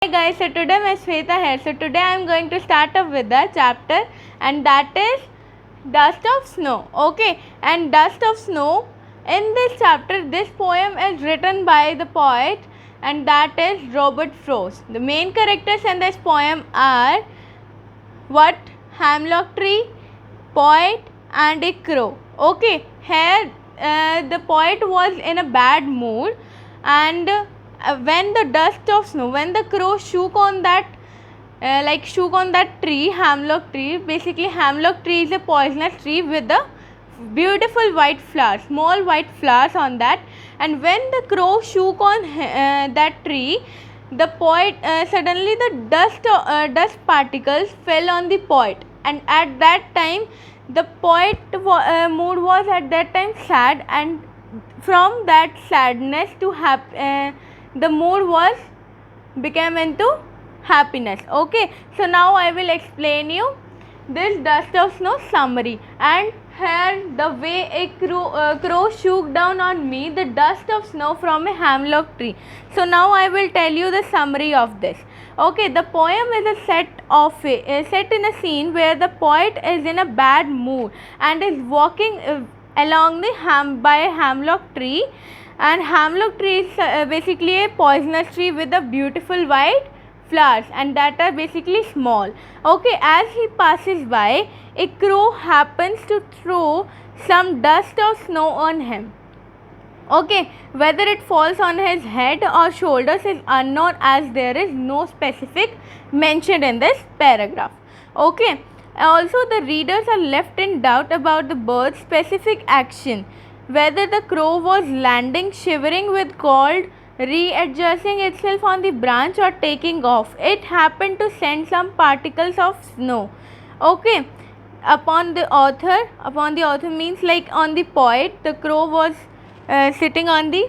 Hey guys, so today my Shweta here. So today I am going to start up with the chapter, and that is Dust of Snow. Okay, and Dust of Snow. In this chapter, this poem is written by the poet, and that is Robert Frost. The main characters in this poem are what? Hemlock tree, poet, and a crow. Okay, here the poet was in a bad mood, and when the dust of snow, when the crow shook on that shook on that tree, hemlock tree. Basically, hemlock tree is a poisonous tree with the beautiful white flowers, small white flowers on that. And when the crow shook on that tree, the poet suddenly the dust particles fell on the poet, and at that time the poet mood was at that time sad, and from that sadness to the mood was became into happiness. Okay, so now I will explain you this dust of snow summary. And here the way a crow shook down on me the dust of snow from a hemlock tree. So now I will tell you the summary of this. Okay, the poem is set in a scene where the poet is in a bad mood and is walking along the by a hemlock tree, and hemlock tree is basically a poisonous tree with a beautiful white flowers, and that are basically small. Okay, as he passes by, a crow happens to throw some dust of snow on him. Okay, whether it falls on his head or shoulders is unknown, as there is no specific mentioned in this paragraph. Okay, also the readers are left in doubt about the bird's specific action, whether the crow was landing shivering with cold, readjusting itself on the branch, or taking off. It happened to send some particles of snow. Okay, upon the author means like on the poet, the crow was sitting on the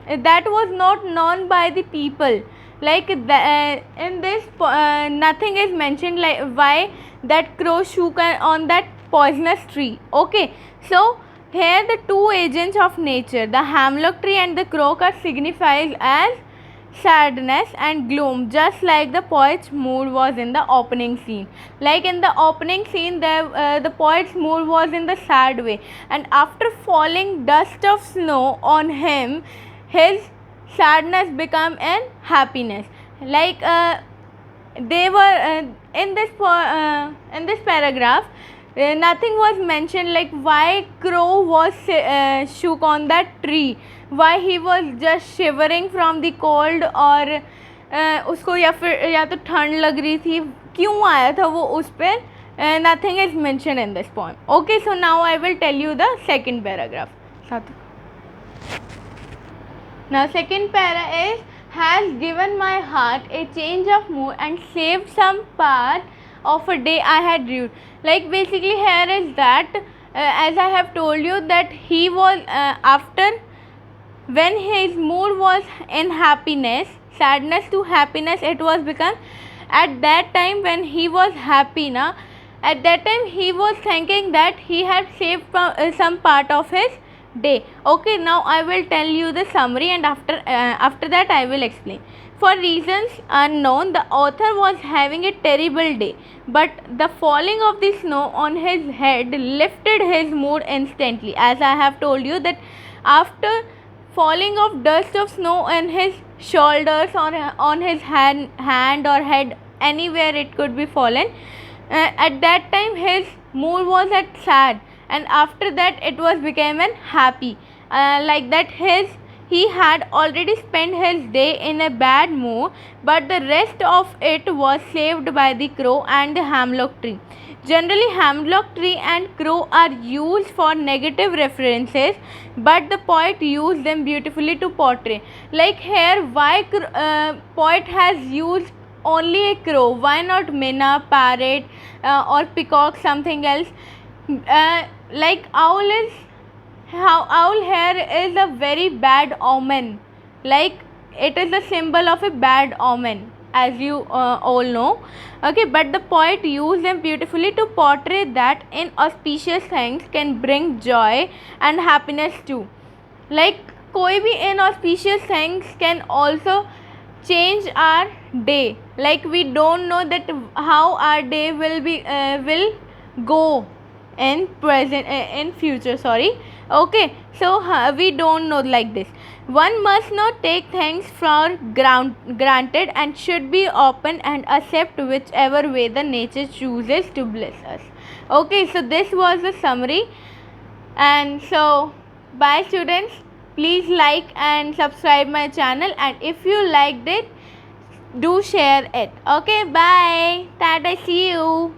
that was not known by the people. Like in this nothing is mentioned like why that crow shook on that poisonous tree. Okay, so here the two agents of nature, the hemlock tree and the crow, are signified as sadness and gloom, just like the poet's mood was in the opening scene. Like in the opening scene, the poet's mood was in the sad way, and after falling dust of snow on him, his sadness became an happiness. Like they were in this paragraph, nothing was mentioned like why crow was shook on that tree, why he was just shivering from the cold, और उसको या तो ठंड लग रही थी, क्यों आया था वो उस पर. Nothing is mentioned in this poem. Okay, so now I will tell you the second paragraph. Now second para is has given my heart a change of mood and saved some part of a day I had rued. Like basically here is that as I have told you that he was after when his mood was in happiness, sadness to happiness, it was become at that time when he was happy na, at that time he was thinking that he had saved some part of his day. Okay, now I will tell you the summary, and after that I will explain. For reasons unknown, the author was having a terrible day, but the falling of the snow on his head lifted his mood instantly. As I have told you that after falling of dust of snow on his shoulders or on his hand or head, anywhere it could be fallen, at that time his mood was at sad, and after that it was became an happy. Like that he had already spent his day in a bad mood, but the rest of it was saved by the crow and the hemlock tree. Generally, hemlock tree and crow are used for negative references, but the poet used them beautifully to portray. Like here, why poet has used only a crow? Why not minna, parrot, or peacock, something else? Like owl here is a very bad omen. Like it is a symbol of a bad omen, as you all know. Okay, but the poet used them beautifully to portray that inauspicious things can bring joy and happiness too. Like कोई भी inauspicious things can also change our day, like we don't know that how our day will go in present, in future, sorry. Okay, so we don't know like this. One must not take things for granted and should be open and accept whichever way the nature chooses to bless us. Okay, so this was the summary. And so bye students, please like and subscribe my channel, and if you liked it, do share it. Okay, bye, tata, see you.